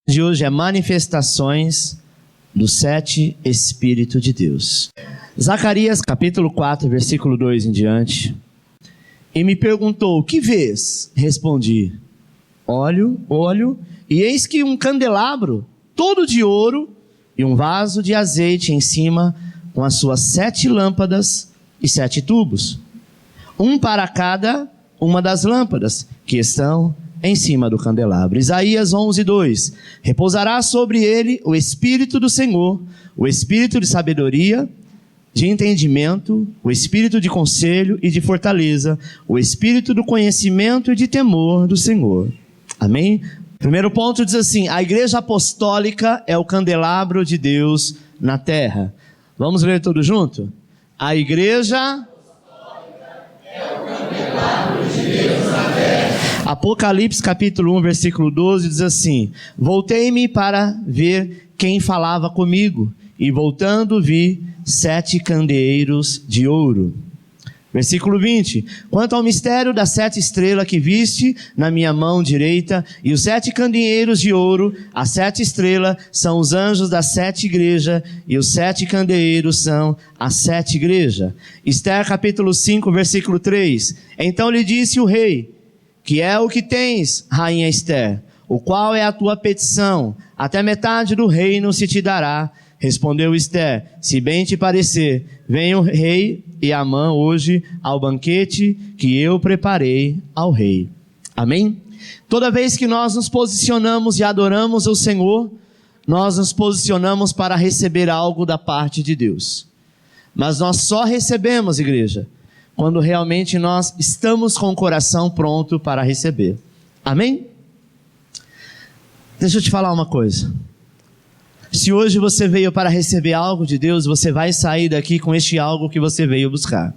De hoje é manifestações do 7 Espírito de Deus. Zacarias capítulo 4, versículo 2 em diante. E me perguntou: que vês? Respondi: olho, e eis que um candelabro todo de ouro e um vaso de azeite em cima, com as suas 7 lâmpadas e 7 tubos, um para cada uma das lâmpadas que estão em cima do candelabro. Isaías 11:2. Repousará sobre ele o Espírito do Senhor, o Espírito de sabedoria, de entendimento, o Espírito de conselho e de fortaleza, o Espírito do conhecimento e de temor do Senhor. Amém? Primeiro ponto diz assim: a igreja apostólica é o candelabro de Deus na terra. Vamos ler tudo junto? A igreja apostólica é o candelabro de Deus na terra. Apocalipse capítulo 1, versículo 12 diz assim: voltei-me para ver quem falava comigo, e voltando vi 7 candeeiros de ouro. Versículo 20: quanto ao mistério das 7 estrelas que viste na minha mão direita, e os 7 candeeiros de ouro, as 7 estrelas são os anjos das 7 igrejas, e os 7 candeeiros são as 7 igrejas. Ester capítulo 5, versículo 3: então lhe disse o rei: que é o que tens, rainha Ester? O qual é a tua petição? Até metade do reino se te dará. Respondeu Ester: se bem te parecer, vem o rei e Amã hoje ao banquete que eu preparei ao rei. Amém? Toda vez que nós nos posicionamos e adoramos o Senhor, nós nos posicionamos para receber algo da parte de Deus. Mas nós só recebemos, igreja, quando realmente nós estamos com o coração pronto para receber. Amém? Deixa eu te falar uma coisa. Se hoje você veio para receber algo de Deus, você vai sair daqui com este algo que você veio buscar.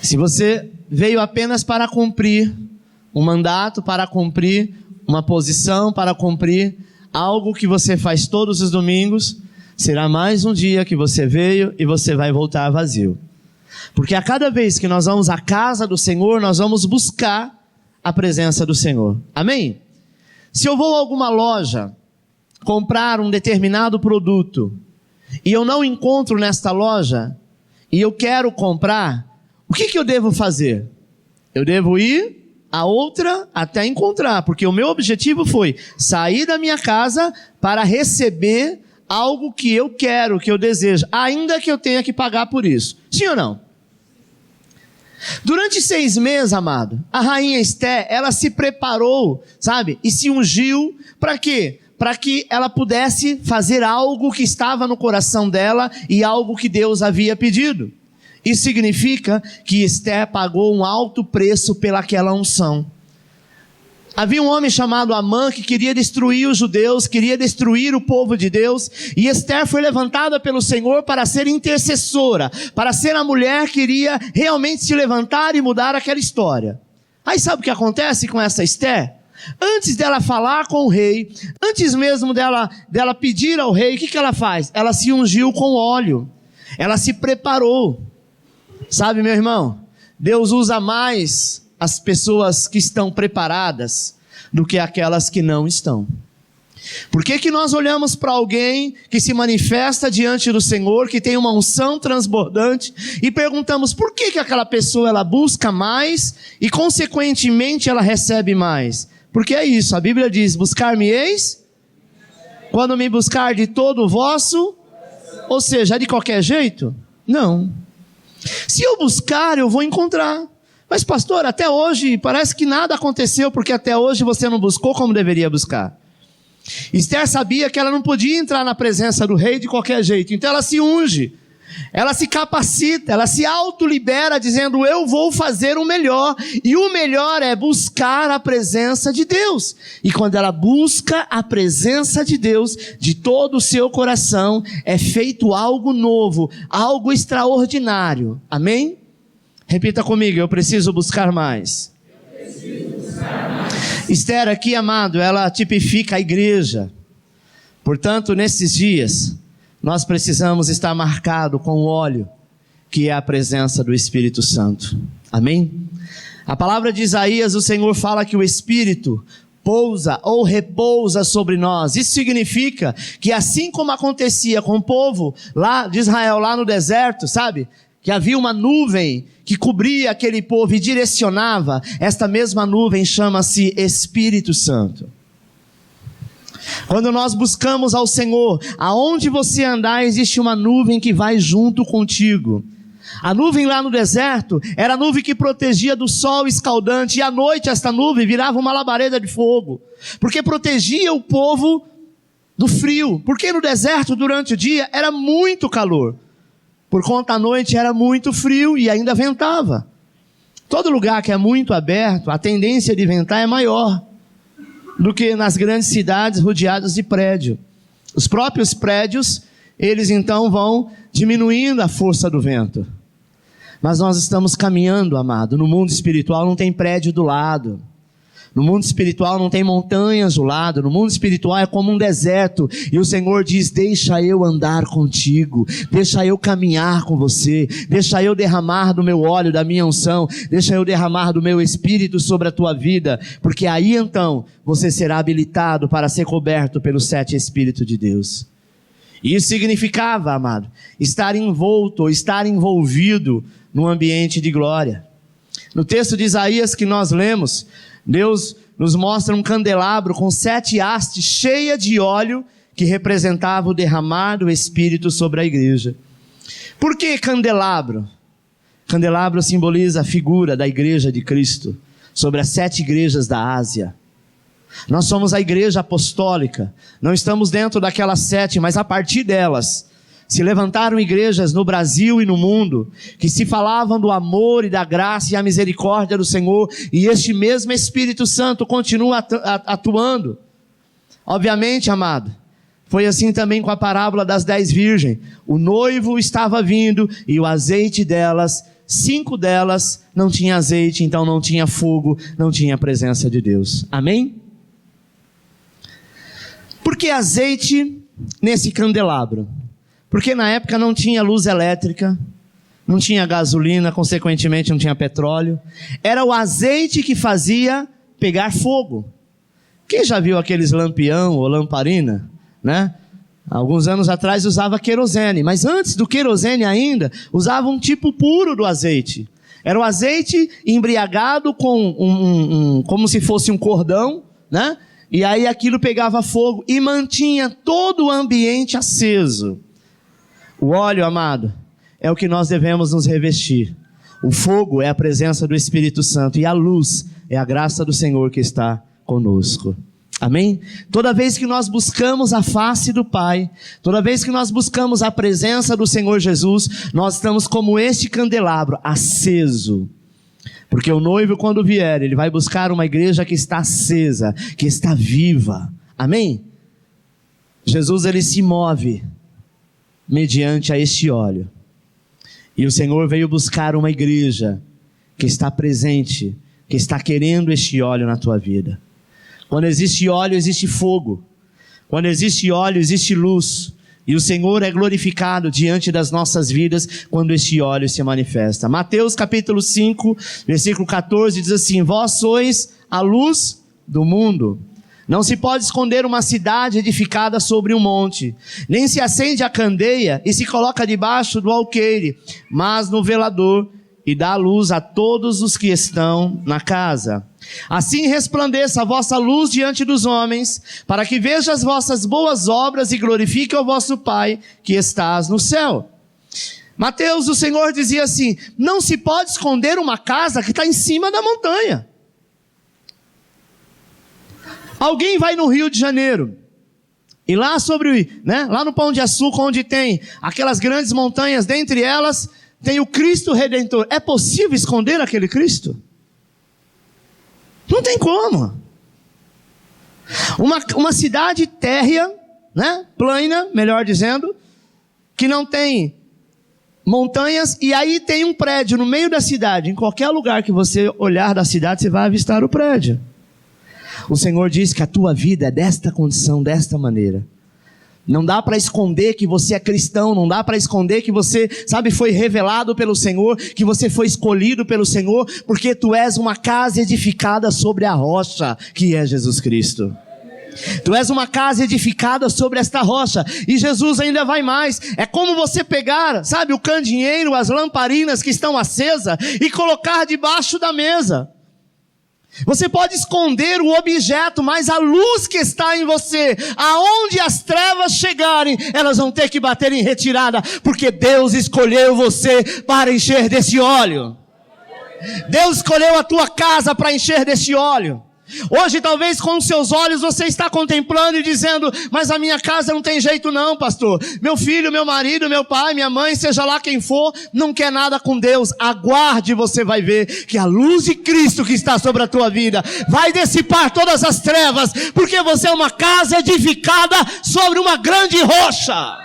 Se você veio apenas para cumprir um mandato, para cumprir uma posição, para cumprir algo que você faz todos os domingos, será mais um dia que você veio e você vai voltar vazio. Porque a cada vez que nós vamos à casa do Senhor, nós vamos buscar a presença do Senhor. Amém? Se eu vou a alguma loja comprar um determinado produto e eu não encontro nesta loja e eu quero comprar, o que eu devo fazer? Eu devo ir a outra até encontrar, porque o meu objetivo foi sair da minha casa para receber algo que eu quero, que eu desejo, ainda que eu tenha que pagar por isso. Sim ou não? Durante 6 meses, amado, a rainha Ester, ela se preparou, sabe? E se ungiu, para quê? Para que ela pudesse fazer algo que estava no coração dela e algo que Deus havia pedido. Isso significa que Ester pagou um alto preço pelaquela unção. Havia um homem chamado Amã que queria destruir os judeus, queria destruir o povo de Deus, e Ester foi levantada pelo Senhor para ser intercessora, para ser a mulher que iria realmente se levantar e mudar aquela história. Aí sabe o que acontece com essa Ester? Antes dela falar com o rei, antes mesmo dela pedir ao rei, o que ela faz? Ela se ungiu com óleo, ela se preparou. Sabe, meu irmão, Deus usa mais as pessoas que estão preparadas do que aquelas que não estão. Por que nós olhamos para alguém que se manifesta diante do Senhor, que tem uma unção transbordante, e perguntamos por que aquela pessoa ela busca mais e consequentemente ela recebe mais? Porque é isso, a Bíblia diz: buscar-me-eis quando me buscar de todo o vosso, ou seja, de qualquer jeito? Não. Se eu buscar, eu vou encontrar. Mas pastor, até hoje parece que nada aconteceu, porque até hoje você não buscou como deveria buscar. Ester sabia que ela não podia entrar na presença do rei de qualquer jeito, então ela se unge, ela se capacita, ela se autolibera dizendo: eu vou fazer o melhor, e o melhor é buscar a presença de Deus. E quando ela busca a presença de Deus de todo o seu coração, é feito algo novo, algo extraordinário. Amém? Repita comigo: eu preciso buscar mais. Ester aqui, amado, ela tipifica a igreja. Portanto, nesses dias, nós precisamos estar marcado com o óleo, que é a presença do Espírito Santo. Amém? A palavra de Isaías, o Senhor fala que o Espírito pousa ou repousa sobre nós. Isso significa que assim como acontecia com o povo lá de Israel, lá no deserto, sabe? Que havia uma nuvem que cobria aquele povo e direcionava, esta mesma nuvem chama-se Espírito Santo. Quando nós buscamos ao Senhor, aonde você andar existe uma nuvem que vai junto contigo. A nuvem lá no deserto era a nuvem que protegia do sol escaldante, e à noite esta nuvem virava uma labareda de fogo, porque protegia o povo do frio, porque no deserto durante o dia era muito calor, por conta à noite era muito frio e ainda ventava. Todo lugar que é muito aberto, a tendência de ventar é maior do que nas grandes cidades rodeadas de prédio. Os próprios prédios, eles então vão diminuindo a força do vento. Mas nós estamos caminhando, amado, no mundo espiritual não tem prédio do lado. No mundo espiritual não tem montanhas do lado. No mundo espiritual é como um deserto. E o Senhor diz, deixa eu andar contigo. Deixa eu caminhar com você. Deixa eu derramar do meu óleo, da minha unção. Deixa eu derramar do meu Espírito sobre a tua vida. Porque aí então você será habilitado para ser coberto pelos 7 Espíritos de Deus. E isso significava, amado, estar envolto ou estar envolvido num ambiente de glória. No texto de Isaías que nós lemos, Deus nos mostra um candelabro com 7 hastes cheia de óleo que representava o derramar do Espírito sobre a igreja. Por que candelabro? Candelabro simboliza a figura da igreja de Cristo sobre as 7 igrejas da Ásia. Nós somos a igreja apostólica, não estamos dentro daquelas 7, mas a partir delas se levantaram igrejas no Brasil e no mundo, que se falavam do amor e da graça e a misericórdia do Senhor, e este mesmo Espírito Santo continua atuando. Obviamente, amado, foi assim também com a parábola das 10 virgens. O noivo estava vindo e o azeite delas, 5 delas não tinha azeite, então não tinha fogo, não tinha presença de Deus. Amém? Por que azeite nesse candelabro? Porque na época não tinha luz elétrica, não tinha gasolina, consequentemente não tinha petróleo. Era o azeite que fazia pegar fogo. Quem já viu aqueles lampião ou lamparina, né? Alguns anos atrás usava querosene, mas antes do querosene ainda, usava um tipo puro do azeite. Era o azeite embriagado com como se fosse um cordão, né? E aí aquilo pegava fogo e mantinha todo o ambiente aceso. O óleo, amado, é o que nós devemos nos revestir. O fogo é a presença do Espírito Santo e a luz é a graça do Senhor que está conosco. Amém? Toda vez que nós buscamos a face do Pai, toda vez que nós buscamos a presença do Senhor Jesus, nós estamos como este candelabro aceso. Porque o noivo, quando vier, ele vai buscar uma igreja que está acesa, que está viva. Amém? Jesus, ele se move mediante a este óleo. E o Senhor veio buscar uma igreja que está presente, que está querendo este óleo na tua vida. Quando existe óleo, existe fogo. Quando existe óleo, existe luz. E o Senhor é glorificado diante das nossas vidas quando este óleo se manifesta. Mateus capítulo 5, versículo 14 diz assim: vós sois a luz do mundo. Não se pode esconder uma cidade edificada sobre um monte, nem se acende a candeia e se coloca debaixo do alqueire, mas no velador, e dá luz a todos os que estão na casa. Assim resplandeça a vossa luz diante dos homens, para que vejam as vossas boas obras e glorifiquem o vosso Pai que estás no céu. Mateus, o Senhor dizia assim: não se pode esconder uma casa que está em cima da montanha. Alguém vai no Rio de Janeiro, e lá lá no Pão de Açúcar, onde tem aquelas grandes montanhas, dentre elas tem o Cristo Redentor. É possível esconder aquele Cristo? Não tem como. Uma cidade térrea, né? Plana, melhor dizendo, que não tem montanhas, e aí tem um prédio no meio da cidade. Em qualquer lugar que você olhar da cidade, você vai avistar o prédio. O Senhor diz que a tua vida é desta condição, desta maneira. Não dá para esconder que você é cristão, não dá para esconder que você, foi revelado pelo Senhor, que você foi escolhido pelo Senhor, porque tu és uma casa edificada sobre a rocha, que é Jesus Cristo. Tu és uma casa edificada sobre esta rocha. E Jesus ainda vai mais. É como você pegar, o candeeiro, as lamparinas que estão acesas e colocar debaixo da mesa. Você pode esconder o objeto, mas a luz que está em você, aonde as trevas chegarem, elas vão ter que bater em retirada, porque Deus escolheu você para encher desse óleo. Deus escolheu a tua casa para encher desse óleo. Hoje talvez com os seus olhos você está contemplando e dizendo: mas a minha casa não tem jeito não, pastor. Meu filho, meu marido, meu pai, minha mãe, seja lá quem for, não quer nada com Deus. Aguarde, você vai ver que a luz de Cristo que está sobre a tua vida vai dissipar todas as trevas, porque você é uma casa edificada sobre uma grande rocha.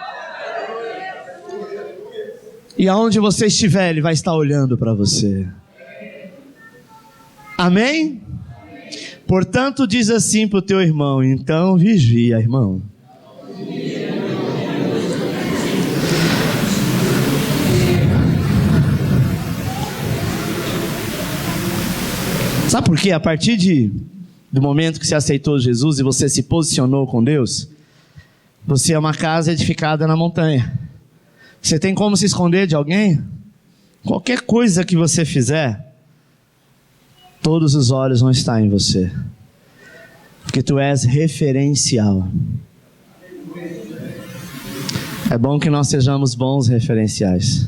E aonde você estiver, Ele vai estar olhando para você. Amém? Portanto, diz assim para o teu irmão: então vigia, irmão. Sabe por quê? A partir do momento que você aceitou Jesus e você se posicionou com Deus, você é uma casa edificada na montanha. Você tem como se esconder de alguém? Qualquer coisa que você fizer, todos os olhos vão estar em você, porque tu és referencial. É bom que nós sejamos bons referenciais,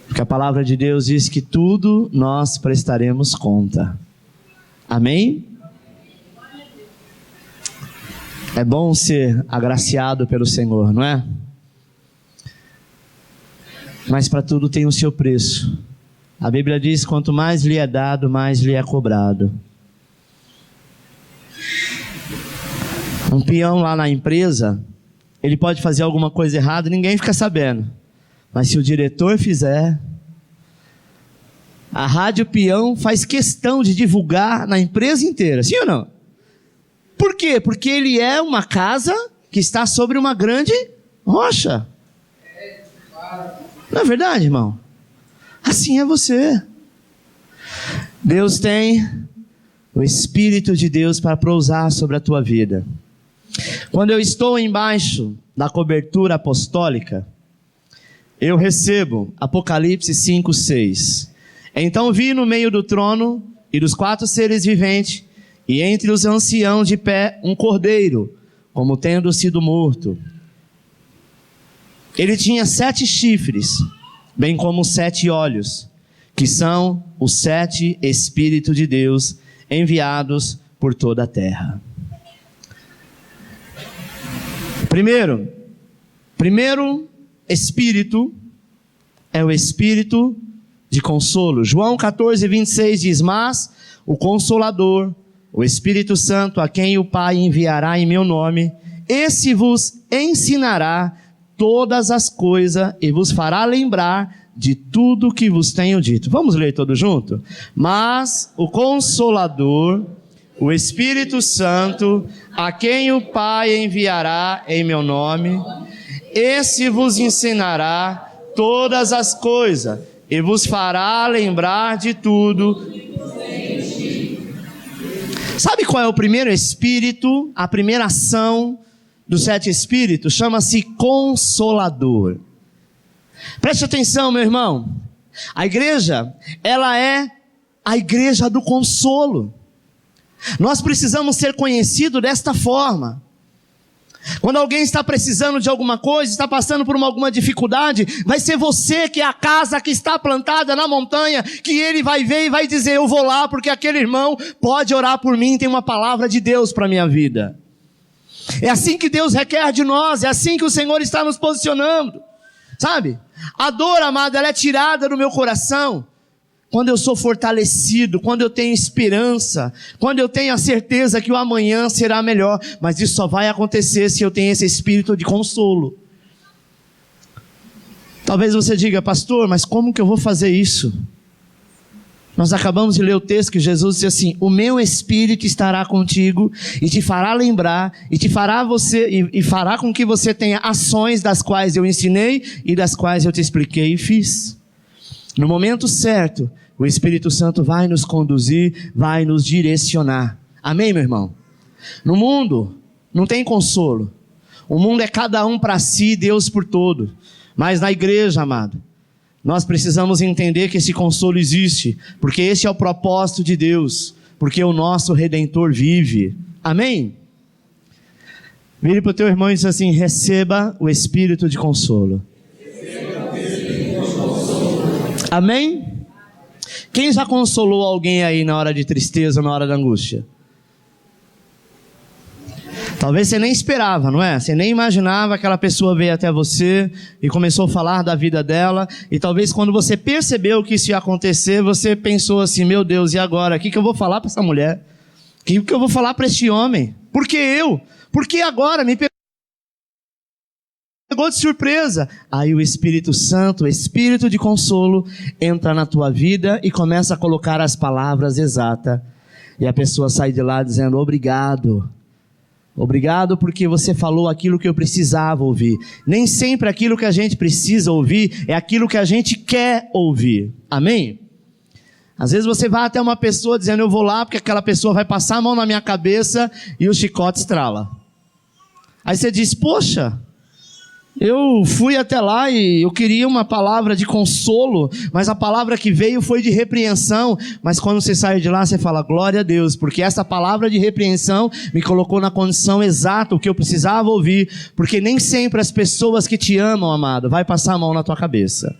porque a palavra de Deus diz que tudo nós prestaremos conta. Amém? É bom ser agraciado pelo Senhor, não é? Mas para tudo tem o seu preço. A Bíblia diz: quanto mais lhe é dado, mais lhe é cobrado. Um peão lá na empresa, ele pode fazer alguma coisa errada e ninguém fica sabendo. Mas se o diretor fizer, a Rádio Peão faz questão de divulgar na empresa inteira, sim ou não? Por quê? Porque ele é uma casa que está sobre uma grande rocha. Não é verdade, irmão? Assim é você. Deus tem o Espírito de Deus para pousar sobre a tua vida. Quando eu estou embaixo da cobertura apostólica, eu recebo Apocalipse 5:6. Então vi no meio do trono e dos 4 seres viventes, e entre os anciãos de pé, um cordeiro, como tendo sido morto. Ele tinha 7 chifres, bem como 7 olhos, que são os 7 Espíritos de Deus enviados por toda a terra. Primeiro Espírito é o Espírito de consolo. João 14:26 diz: mas o Consolador, o Espírito Santo, a quem o Pai enviará em meu nome, esse vos ensinará todas as coisas e vos fará lembrar de tudo que vos tenho dito. Vamos ler todo junto? Mas o Consolador, o Espírito Santo, a quem o Pai enviará em meu nome, esse vos ensinará todas as coisas e vos fará lembrar de tudo. Sabe qual é o primeiro Espírito, a primeira ação dos 7 Espíritos? Chama-se Consolador. Preste atenção, meu irmão. A igreja, ela é a igreja do consolo. Nós precisamos ser conhecidos desta forma. Quando alguém está precisando de alguma coisa, está passando por alguma dificuldade, vai ser você que é a casa que está plantada na montanha, que ele vai ver e vai dizer: eu vou lá porque aquele irmão pode orar por mim, tem uma palavra de Deus para a minha vida. É assim que Deus requer de nós, é assim que o Senhor está nos posicionando. Sabe? A dor, amado, ela é tirada do meu coração quando eu sou fortalecido, quando eu tenho esperança, quando eu tenho a certeza que o amanhã será melhor. Mas isso só vai acontecer se eu tenho esse espírito de consolo. Talvez você diga: pastor, mas como que eu vou fazer isso? Nós acabamos de ler o texto que Jesus disse assim: o meu Espírito estará contigo e te fará lembrar, e te fará e fará com que você tenha ações das quais eu ensinei e das quais eu te expliquei e fiz. No momento certo, o Espírito Santo vai nos conduzir, vai nos direcionar. Amém, meu irmão? No mundo não tem consolo. O mundo é cada um para si, Deus por todo. Mas na igreja, amado, nós precisamos entender que esse consolo existe, porque esse é o propósito de Deus, porque o nosso Redentor vive. Amém? Vire para o teu irmão e diz assim: receba o Espírito de consolo. Amém? Quem já consolou alguém aí na hora de tristeza, na hora da angústia? Talvez você nem esperava, não é? Você nem imaginava que aquela pessoa veio até você e começou a falar da vida dela. E talvez quando você percebeu que isso ia acontecer, você pensou assim: meu Deus, e agora? O que eu vou falar para essa mulher? O que eu vou falar para este homem? Por que eu? Por que agora? Me pegou de surpresa. Aí o Espírito Santo, o Espírito de consolo, entra na tua vida e começa a colocar as palavras exatas. E a pessoa sai de lá dizendo: obrigado. Obrigado porque você falou aquilo que eu precisava ouvir. Nem sempre aquilo que a gente precisa ouvir é aquilo que a gente quer ouvir. Amém? Às vezes você vai até uma pessoa dizendo: eu vou lá porque aquela pessoa vai passar a mão na minha cabeça e o chicote estrala. Aí você diz: poxa, eu fui até lá e eu queria uma palavra de consolo, mas a palavra que veio foi de repreensão. Mas quando você sai de lá, você fala: glória a Deus, porque essa palavra de repreensão me colocou na condição exata, o que eu precisava ouvir. Porque nem sempre as pessoas que te amam, amado, vai passar a mão na tua cabeça.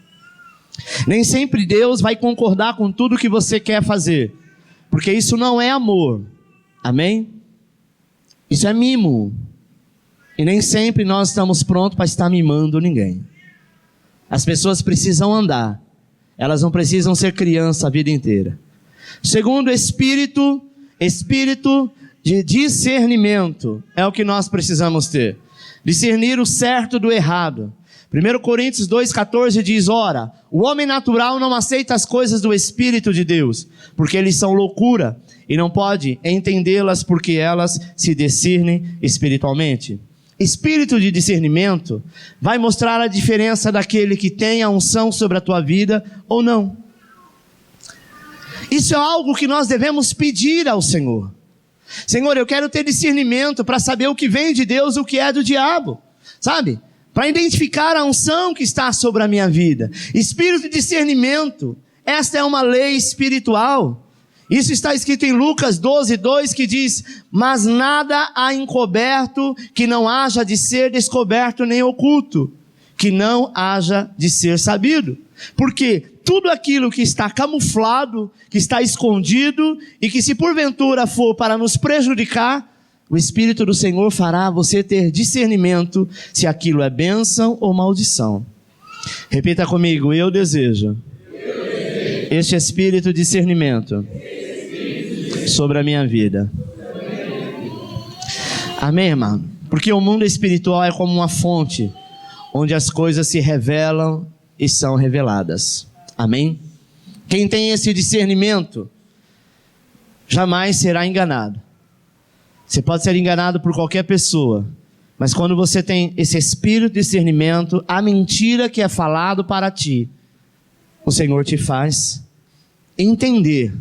Nem sempre Deus vai concordar com tudo que você quer fazer, porque isso não é amor. Amém? Isso é mimo. E nem sempre nós estamos prontos para estar mimando ninguém. As pessoas precisam andar. Elas não precisam ser criança a vida inteira. Segundo, espírito de discernimento é o que nós precisamos ter. Discernir o certo do errado. 1 Coríntios 2,14 diz: ora, o homem natural não aceita as coisas do Espírito de Deus, porque eles são loucura, e não pode entendê-las porque elas se discernem espiritualmente. Espírito de discernimento vai mostrar a diferença daquele que tem a unção sobre a tua vida ou não. Isso é algo que nós devemos pedir ao Senhor. Senhor, eu quero ter discernimento para saber o que vem de Deus, o que é do diabo, sabe? Para identificar a unção que está sobre a minha vida. Espírito de discernimento, esta é uma lei espiritual. Isso está escrito em Lucas 12:2, que diz: mas nada há encoberto que não haja de ser descoberto, nem oculto, que não haja de ser sabido. Porque tudo aquilo que está camuflado, que está escondido, e que se porventura for para nos prejudicar, o Espírito do Senhor fará você ter discernimento se aquilo é bênção ou maldição. Repita comigo: eu desejo este Espírito de discernimento sobre a minha vida. Amém, irmão? Porque o mundo espiritual é como uma fonte onde as coisas se revelam e são reveladas. Amém? Quem tem esse discernimento jamais será enganado. Você pode ser enganado por qualquer pessoa, mas quando você tem esse espírito de discernimento, a mentira que é falado para ti, o Senhor te faz entender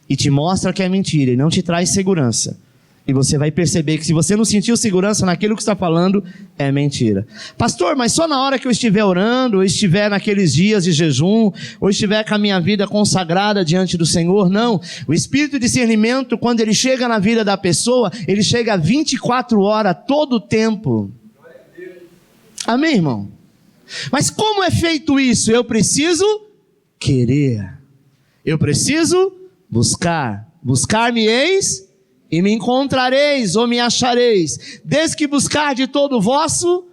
e te mostra que é mentira e não te traz segurança. E você vai perceber que se você não sentiu segurança naquilo que está falando, é mentira. Pastor, mas só na hora que eu estiver orando, ou estiver naqueles dias de jejum, ou estiver com a minha vida consagrada diante do Senhor? Não. O espírito de discernimento, quando ele chega na vida da pessoa, ele chega 24 horas, todo o tempo. Amém, irmão? Mas como é feito isso? Eu preciso querer. Eu preciso buscar. Buscar-me-eis e me encontrareis, ou me achareis, desde que buscar de todo o vosso.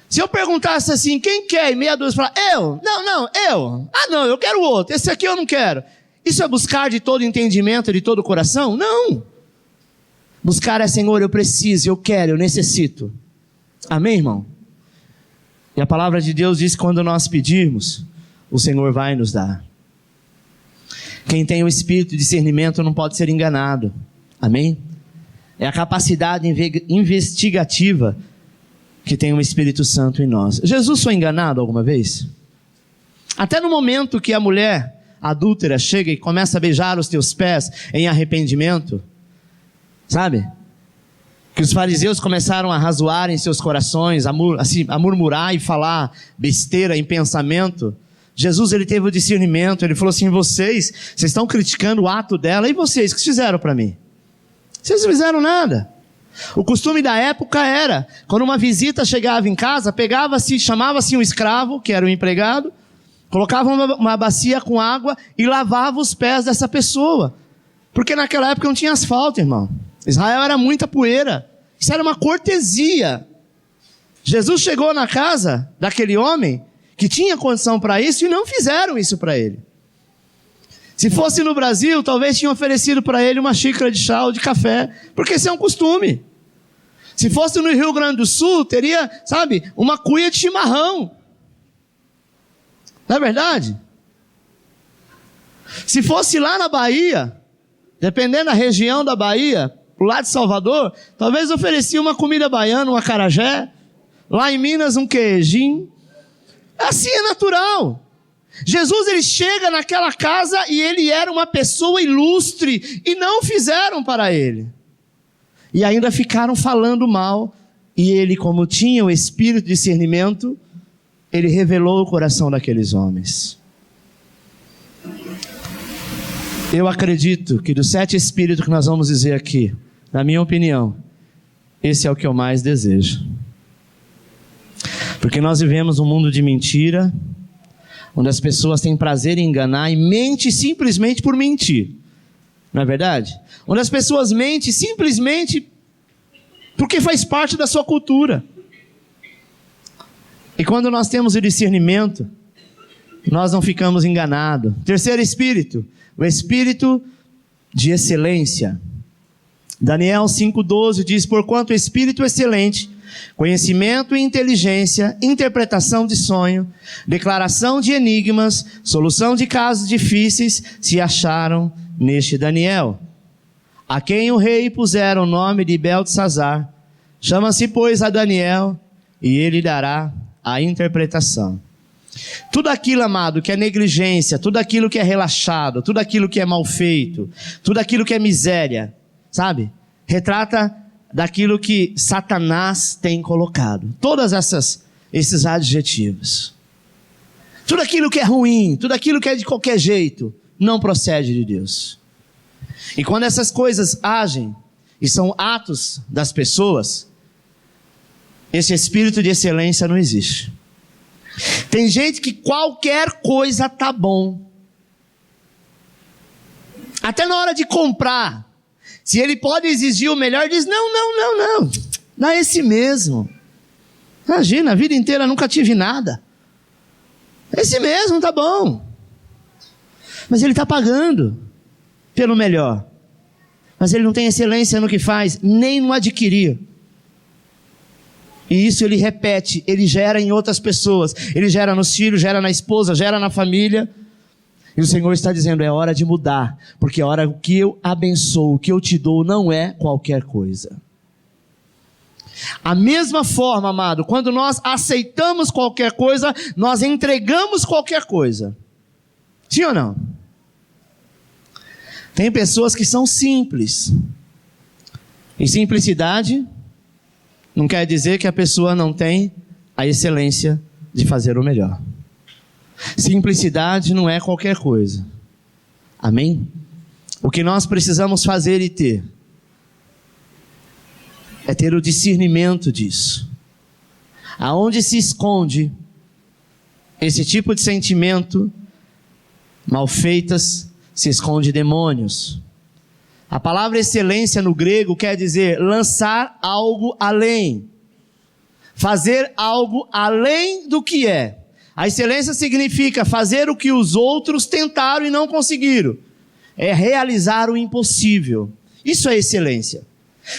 Se eu perguntasse assim: quem quer? E meia dúzia falar: eu? Não, eu. Ah não, eu quero outro, esse aqui eu não quero. Isso é buscar de todo entendimento, de todo o coração? Não. Buscar é: Senhor, eu preciso, eu quero, eu necessito. Amém, irmão? E a palavra de Deus diz que quando nós pedirmos, o Senhor vai nos dar. Quem tem o espírito de discernimento não pode ser enganado. Amém? É a capacidade investigativa que tem o Espírito Santo em nós. Jesus foi enganado alguma vez? Até no momento que a mulher adúltera chega e começa a beijar os teus pés em arrependimento, sabe? Que os fariseus começaram a razoar em seus corações, a murmurar e falar besteira em pensamento. Jesus, ele teve o discernimento, ele falou assim: vocês estão criticando o ato dela, e vocês, o que fizeram para mim? Vocês não fizeram nada. O costume da época era, quando uma visita chegava em casa, pegava-se, chamava-se um escravo, que era o empregado, colocava uma bacia com água e lavava os pés dessa pessoa. Porque naquela época não tinha asfalto, irmão. Israel era muita poeira. Isso era uma cortesia. Jesus chegou na casa daquele homem que tinha condição para isso e não fizeram isso para ele. Se fosse no Brasil, talvez tinham oferecido para ele uma xícara de chá ou de café, porque esse é um costume. Se fosse no Rio Grande do Sul, teria, sabe, uma cuia de chimarrão. Não é verdade? Se fosse lá na Bahia, dependendo da região da Bahia, pro lado de Salvador, talvez oferecia uma comida baiana, um acarajé. Lá em Minas, um queijinho. Assim é natural. Jesus, ele chega naquela casa e ele era uma pessoa ilustre e não fizeram para ele. E ainda ficaram falando mal. E ele, como tinha o espírito de discernimento, ele revelou o coração daqueles homens. Eu acredito que dos 7 espíritos que nós vamos dizer aqui, na minha opinião, esse é o que eu mais desejo. Porque nós vivemos um mundo de mentira, onde as pessoas têm prazer em enganar e mentem simplesmente por mentir. Não é verdade? Onde as pessoas mentem simplesmente porque faz parte da sua cultura. E quando nós temos o discernimento, nós não ficamos enganados. Terceiro espírito, o espírito de excelência. Daniel 5,12 diz: porquanto o espírito excelente, conhecimento e inteligência, interpretação de sonho, declaração de enigmas, solução de casos difíceis, se acharam neste Daniel, a quem o rei pusera o nome de Beltesazar. Chama-se, pois, a Daniel, e ele dará a interpretação. Tudo aquilo, amado, que é negligência, tudo aquilo que é relaxado, tudo aquilo que é mal feito, tudo aquilo que é miséria, sabe? Retrata daquilo que Satanás tem colocado. Todas esses adjetivos. Tudo aquilo que é ruim, tudo aquilo que é de qualquer jeito, não procede de Deus. E quando essas coisas agem e são atos das pessoas, esse espírito de excelência não existe. Tem gente que qualquer coisa tá bom. Até na hora de comprar, se ele pode exigir o melhor, diz: não, dá esse mesmo. Imagina, a vida inteira nunca tive nada. Esse mesmo tá bom. Mas ele está pagando pelo melhor. Mas ele não tem excelência no que faz, nem no adquirir. E isso ele repete, ele gera em outras pessoas. Ele gera nos filhos, gera na esposa, gera na família. E o Senhor está dizendo: é hora de mudar. Porque a hora que eu abençoo, o que eu te dou não é qualquer coisa. A mesma forma, amado, quando nós aceitamos qualquer coisa, nós entregamos qualquer coisa. Sim ou não? Tem pessoas que são simples. E simplicidade não quer dizer que a pessoa não tem a excelência de fazer o melhor. Simplicidade não é qualquer coisa. Amém? O que nós precisamos fazer e ter é ter o discernimento disso. Aonde se esconde esse tipo de sentimento, mal feitas, se esconde demônios. A palavra excelência no grego quer dizer lançar algo além. Fazer algo além do que é. A excelência significa fazer o que os outros tentaram e não conseguiram. É realizar o impossível. Isso é excelência.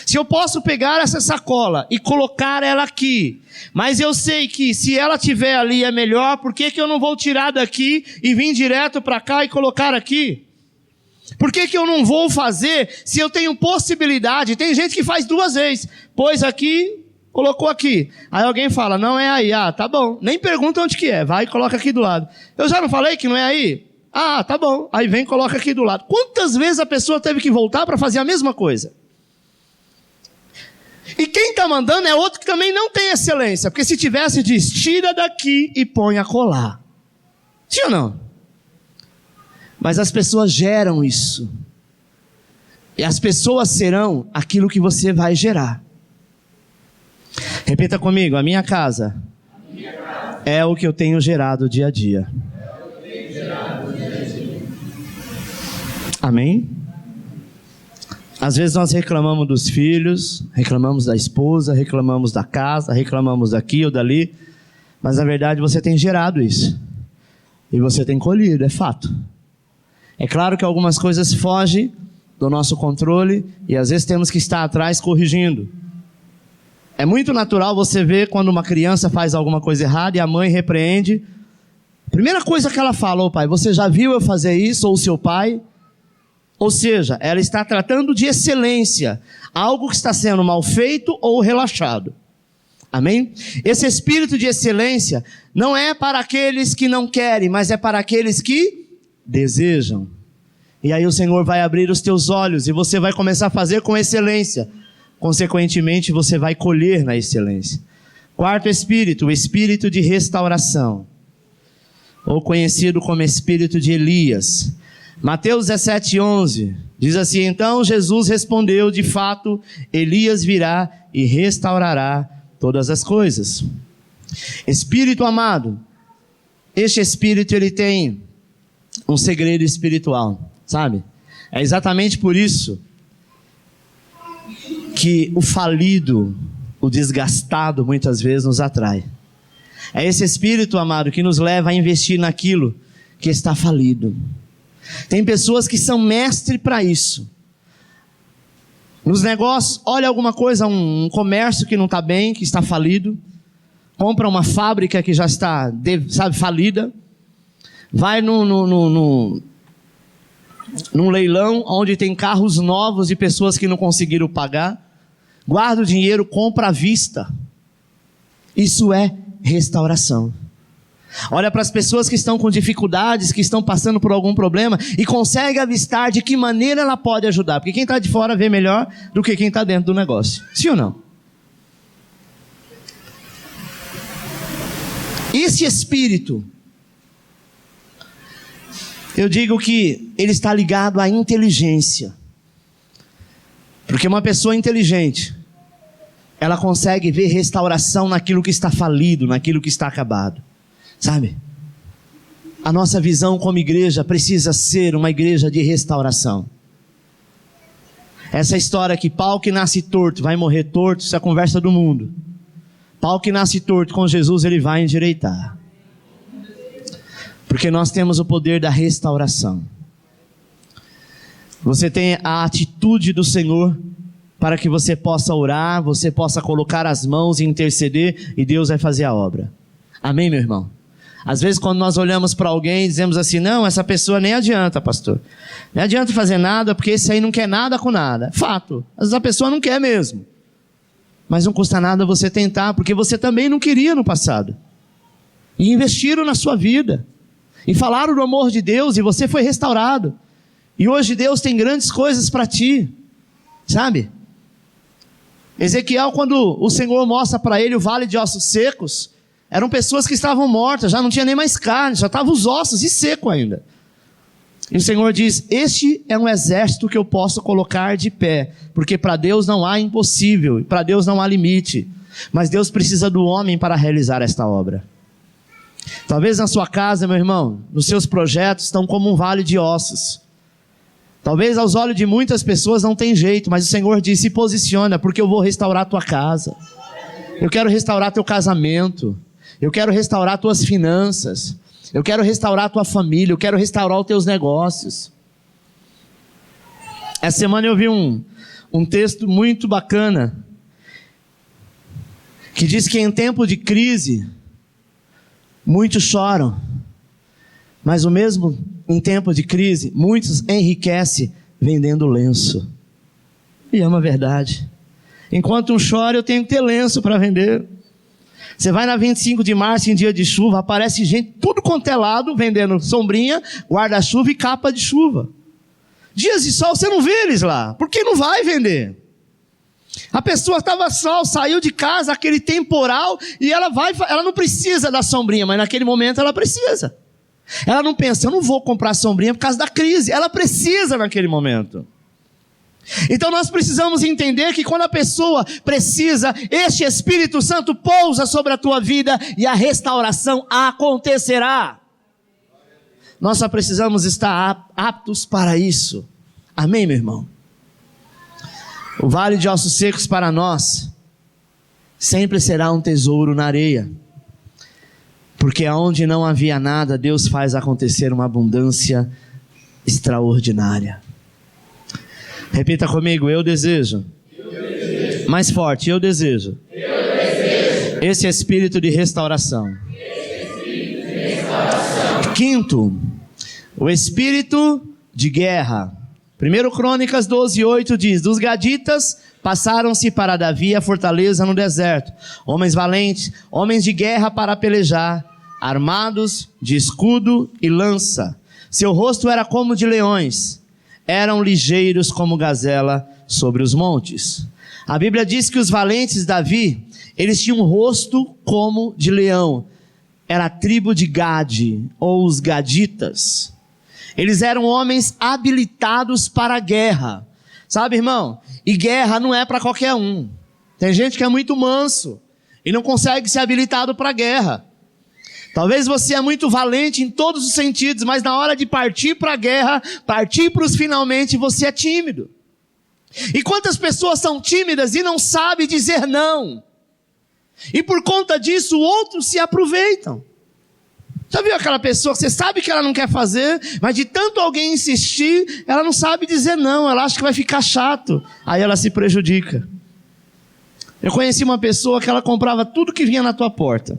Se eu posso pegar essa sacola e colocar ela aqui, mas eu sei que se ela estiver ali é melhor, por que eu não vou tirar daqui e vir direto para cá e colocar aqui? Por que eu não vou fazer se eu tenho possibilidade? Tem gente que faz 2 vezes. Pôs aqui, colocou aqui. Aí alguém fala, não é aí. Ah, tá bom. Nem pergunta onde que é. Vai e coloca aqui do lado. Eu já não falei que não é aí? Ah, tá bom. Aí vem e coloca aqui do lado. Quantas vezes a pessoa teve que voltar para fazer a mesma coisa? E quem está mandando é outro que também não tem excelência. Porque se tivesse, diz, tira daqui e põe a colar. Sim ou não? Mas as pessoas geram isso. E as pessoas serão aquilo que você vai gerar. Repita comigo, a minha casa é o que eu tenho gerado dia a dia. Amém? Às vezes nós reclamamos dos filhos, reclamamos da esposa, reclamamos da casa, reclamamos daqui ou dali. Mas na verdade você tem gerado isso. E você tem colhido, é fato. É claro que algumas coisas fogem do nosso controle e às vezes temos que estar atrás corrigindo. É muito natural você ver quando uma criança faz alguma coisa errada e a mãe repreende. A primeira coisa que ela fala, ô pai, você já viu eu fazer isso, ou o seu pai? Ou seja, ela está tratando de excelência, algo que está sendo mal feito ou relaxado. Amém? Esse espírito de excelência não é para aqueles que não querem, mas é para aqueles que desejam. E aí o Senhor vai abrir os teus olhos e você vai começar a fazer com excelência. Consequentemente, você vai colher na excelência. 4º espírito, o espírito de restauração, ou conhecido como espírito de Elias. Mateus 17:11 diz assim: então Jesus respondeu, de fato, Elias virá e restaurará todas as coisas. Espírito amado, este espírito ele tem um segredo espiritual, sabe? É exatamente por isso que o falido, o desgastado muitas vezes nos atrai. É esse espírito, amado, que nos leva a investir naquilo que está falido. Tem pessoas que são mestres para isso. Nos negócios, olha alguma coisa, um comércio que não está bem, que está falido, compra uma fábrica que já está, falida, vai num leilão onde tem carros novos de pessoas que não conseguiram pagar, guarda o dinheiro, compra à vista. Isso é restauração. Olha para as pessoas que estão com dificuldades, que estão passando por algum problema e consegue avistar de que maneira ela pode ajudar, porque quem está de fora vê melhor do que quem está dentro do negócio. Sim ou não? Esse espírito, eu digo que ele está ligado à inteligência. Porque uma pessoa inteligente, ela consegue ver restauração naquilo que está falido, naquilo que está acabado. Sabe? A nossa visão como igreja precisa ser uma igreja de restauração. Essa história que pau que nasce torto vai morrer torto, isso é a conversa do mundo. Pau que nasce torto, com Jesus ele vai endireitar. Porque nós temos o poder da restauração. Você tem a atitude do Senhor para que você possa orar, você possa colocar as mãos e interceder, e Deus vai fazer a obra. Amém, meu irmão? Às vezes quando nós olhamos para alguém e dizemos assim, não, essa pessoa nem adianta, pastor. Nem adianta fazer nada, porque esse aí não quer nada com nada. Fato, às vezes a pessoa não quer mesmo. Mas não custa nada você tentar, porque você também não queria no passado. E investiram na sua vida. E falaram do amor de Deus, e você foi restaurado. E hoje Deus tem grandes coisas para ti. Sabe? Ezequiel, quando o Senhor mostra para ele o vale de ossos secos, eram pessoas que estavam mortas, já não tinha nem mais carne, já estavam os ossos e seco ainda. E o Senhor diz, este é um exército que eu posso colocar de pé, porque para Deus não há impossível, para Deus não há limite, mas Deus precisa do homem para realizar esta obra. Talvez na sua casa, meu irmão, nos seus projetos estão como um vale de ossos. Talvez aos olhos de muitas pessoas não tem jeito, mas o Senhor diz, se posiciona, porque eu vou restaurar a tua casa. Eu quero restaurar teu casamento. Eu quero restaurar tuas finanças. Eu quero restaurar a tua família. Eu quero restaurar os teus negócios. Essa semana eu vi um texto muito bacana, que diz que em tempo de crise, muitos choram, mas em tempo de crise, muitos enriquecem vendendo lenço. E é uma verdade. Enquanto um chora, eu tenho que ter lenço para vender. Você vai na 25 de março, em dia de chuva, aparece gente, tudo quanto é lado, vendendo sombrinha, guarda-chuva e capa de chuva. Dias de sol, você não vê eles lá, porque não vai vender. A pessoa estava sol, saiu de casa, aquele temporal, e ela não precisa da sombrinha, mas naquele momento ela precisa. Ela não pensa, eu não vou comprar sombrinha por causa da crise. Ela precisa naquele momento. Então nós precisamos entender que quando a pessoa precisa, este Espírito Santo pousa sobre a tua vida e a restauração acontecerá. Nós só precisamos estar aptos para isso. Amém, meu irmão? O vale de ossos secos para nós sempre será um tesouro na areia. Porque aonde não havia nada, Deus faz acontecer uma abundância extraordinária. Repita comigo, eu desejo. Mais forte, eu desejo. Esse espírito de restauração. Quinto, o espírito de guerra. 1 Crônicas 12:8 diz: dos gaditas passaram-se para Davi a fortaleza no deserto, homens valentes, homens de guerra para pelejar, armados de escudo e lança. Seu rosto era como de leões, eram ligeiros como gazela sobre os montes. A Bíblia diz que os valentes de Davi, eles tinham um rosto como de leão. Era a tribo de Gade, ou os gaditas. Eles eram homens habilitados para a guerra. Sabe, irmão? E guerra não é para qualquer um. Tem gente que é muito manso e não consegue ser habilitado para a guerra. Talvez você é muito valente em todos os sentidos, mas na hora de partir para a guerra, partir para os finalmente, você é tímido. E quantas pessoas são tímidas e não sabem dizer não? E por conta disso, outros se aproveitam. Já viu aquela pessoa que você sabe que ela não quer fazer, mas de tanto alguém insistir, ela não sabe dizer não, ela acha que vai ficar chato, aí ela se prejudica. Eu conheci uma pessoa que ela comprava tudo que vinha na tua porta.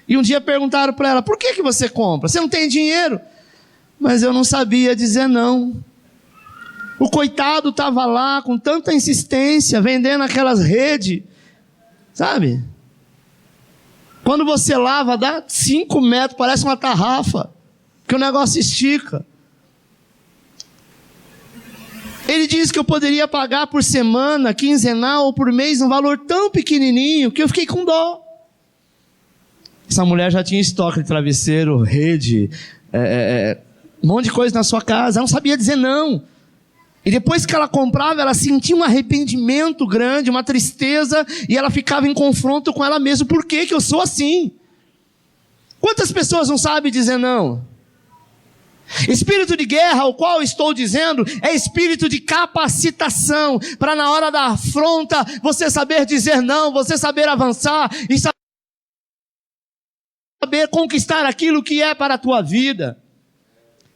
E um dia perguntaram para ela, por que você compra? Você não tem dinheiro? Mas eu não sabia dizer não. O coitado estava lá com tanta insistência, vendendo aquelas redes, sabe? Quando você lava, dá 5 metros, parece uma tarrafa, porque o negócio estica. Ele disse que eu poderia pagar por semana, quinzenal ou por mês, um valor tão pequenininho, que eu fiquei com dó. Essa mulher já tinha estoque de travesseiro, rede, um monte de coisa na sua casa, ela não sabia dizer não. E depois que ela comprava, ela sentia um arrependimento grande, uma tristeza, e ela ficava em confronto com ela mesma. Por que eu sou assim? Quantas pessoas não sabem dizer não? Espírito de guerra, o qual estou dizendo, é espírito de capacitação, para na hora da afronta, você saber dizer não, você saber avançar, e saber conquistar aquilo que é para a tua vida.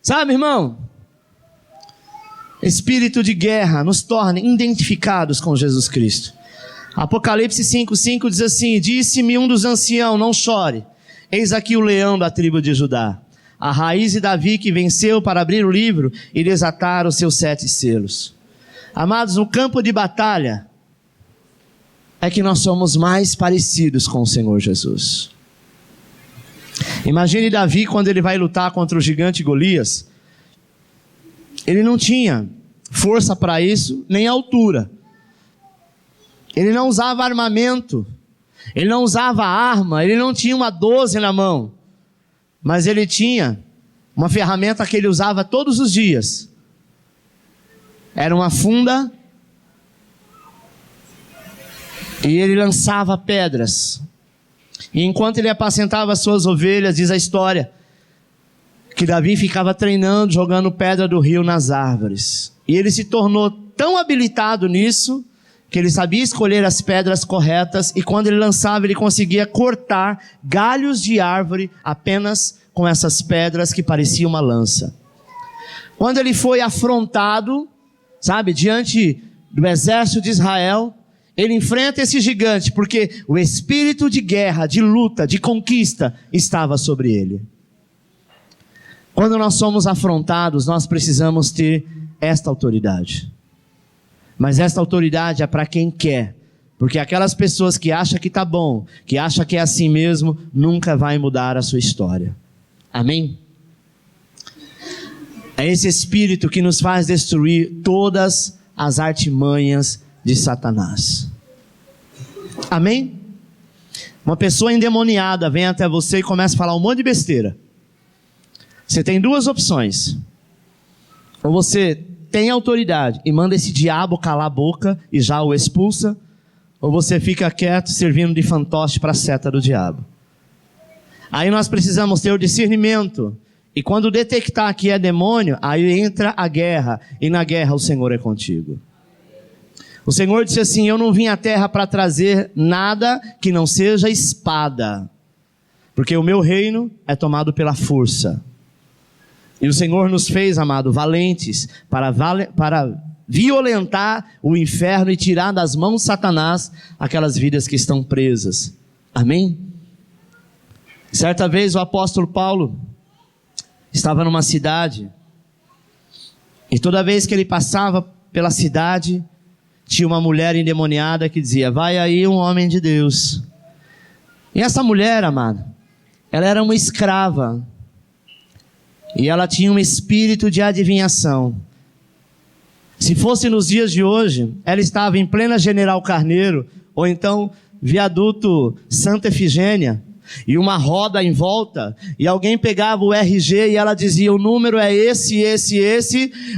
Sabe, irmão? Espírito de guerra nos torna identificados com Jesus Cristo. Apocalipse 5:5 diz assim: disse-me um dos anciãos, não chore, eis aqui o leão da tribo de Judá, a raiz de Davi, que venceu para abrir o livro e desatar os seus 7 selos. Amados, no campo de batalha é que nós somos mais parecidos com o Senhor Jesus. Imagine Davi quando ele vai lutar contra o gigante Golias. Ele não tinha força para isso, nem altura. Ele não usava armamento. Ele não usava arma. Ele não tinha uma 12 na mão. Mas ele tinha uma ferramenta que ele usava todos os dias. Era uma funda. E ele lançava pedras. E enquanto ele apacentava as suas ovelhas, diz a história, que Davi ficava treinando, jogando pedra do rio nas árvores. E ele se tornou tão habilitado nisso, que ele sabia escolher as pedras corretas, e quando ele lançava, ele conseguia cortar galhos de árvore apenas com essas pedras que pareciam uma lança. Quando ele foi afrontado, sabe, diante do exército de Israel, ele enfrenta esse gigante, porque o espírito de guerra, de luta, de conquista, estava sobre ele. Quando nós somos afrontados, nós precisamos ter esta autoridade. Mas esta autoridade é para quem quer. Porque aquelas pessoas que acham que está bom, que acham que é assim mesmo, nunca vai mudar a sua história. Amém? É esse espírito que nos faz destruir todas as artimanhas de Satanás. Amém? Uma pessoa endemoniada vem até você e começa a falar um monte de besteira. Você tem duas opções. Ou você tem autoridade e manda esse diabo calar a boca e já o expulsa, ou você fica quieto servindo de fantoche para a seta do diabo. Aí nós precisamos ter o discernimento. E quando detectar que é demônio, aí entra a guerra. E na guerra o Senhor é contigo. O Senhor disse assim: eu não vim à terra para trazer nada que não seja espada. Porque o meu reino é tomado pela força. E o Senhor nos fez, amado, valentes para violentar o inferno e tirar das mãos de Satanás aquelas vidas que estão presas. Amém? Certa vez o apóstolo Paulo estava numa cidade, e toda vez que ele passava pela cidade, tinha uma mulher endemoniada que dizia: vai aí um homem de Deus. E essa mulher, amado, ela era uma escrava, e ela tinha um espírito de adivinhação. Se fosse nos dias de hoje, ela estava em plena General Carneiro, ou então viaduto Santa Efigênia, e uma roda em volta, e alguém pegava o RG e ela dizia: o número é esse,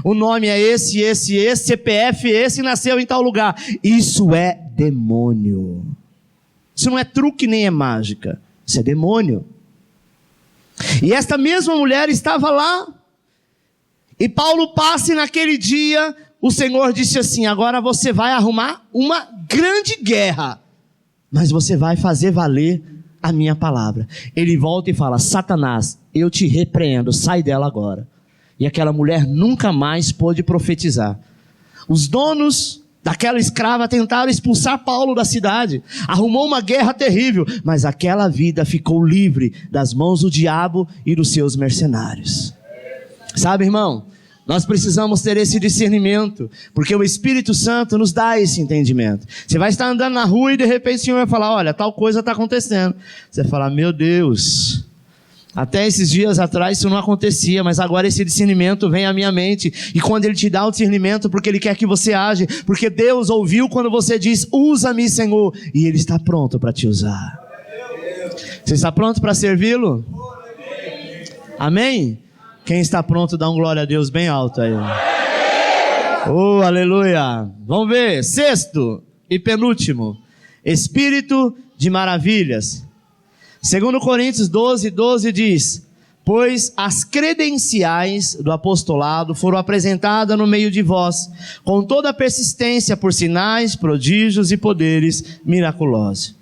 o nome é esse, CPF esse, nasceu em tal lugar. Isso é demônio. Isso não é truque nem é mágica, isso é demônio. E esta mesma mulher estava lá, e Paulo passa, e naquele dia o Senhor disse assim: agora você vai arrumar uma grande guerra, mas você vai fazer valer a minha palavra. Ele volta e fala: Satanás, eu te repreendo, sai dela agora. E aquela mulher nunca mais pôde profetizar. Os donos daquela escrava tentaram expulsar Paulo da cidade, arrumou uma guerra terrível, mas aquela vida ficou livre das mãos do diabo e dos seus mercenários. Sabe, irmão, nós precisamos ter esse discernimento, porque o Espírito Santo nos dá esse entendimento. Você vai estar andando na rua e de repente o Senhor vai falar: olha, tal coisa está acontecendo. Você vai falar: meu Deus, até esses dias atrás isso não acontecia, mas agora esse discernimento vem à minha mente. E quando Ele te dá o discernimento, porque Ele quer que você age, porque Deus ouviu quando você diz: usa-me, Senhor, e Ele está pronto para te usar. Você está pronto para servi-lo? Amém? Quem está pronto, dá um glória a Deus bem alto aí. Oh, aleluia. Vamos ver. Sexto e penúltimo. Espírito de maravilhas. 2 Coríntios 12 diz: pois as credenciais do apostolado foram apresentadas no meio de vós, com toda a persistência por sinais, prodígios e poderes miraculosos.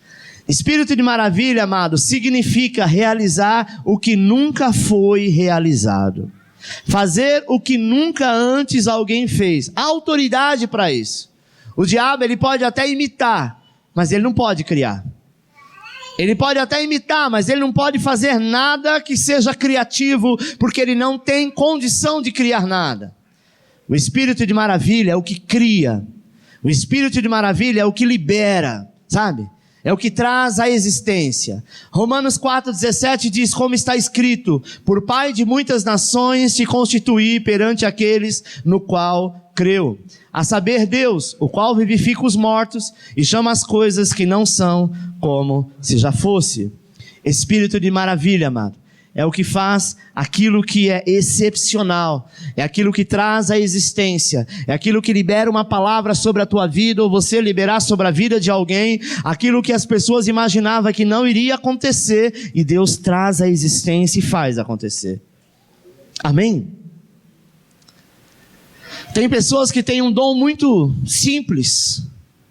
Espírito de maravilha, amado, significa realizar o que nunca foi realizado. Fazer o que nunca antes alguém fez. Há autoridade para isso. O diabo, ele pode até imitar, mas ele não pode criar. Ele pode até imitar, mas ele não pode fazer nada que seja criativo, porque ele não tem condição de criar nada. O Espírito de maravilha é o que cria. O Espírito de maravilha é o que libera, sabe? É o que traz a existência. Romanos 4,17 diz: como está escrito: por Pai de muitas nações te constituí perante aqueles no qual creu. A saber, Deus, o qual vivifica os mortos e chama as coisas que não são como se já fosse. Espírito de maravilha, amado, é o que faz aquilo que é excepcional, é aquilo que traz a existência, é aquilo que libera uma palavra sobre a tua vida, ou você liberar sobre a vida de alguém, aquilo que as pessoas imaginavam que não iria acontecer, e Deus traz a existência e faz acontecer. Amém? Tem pessoas que têm um dom muito simples,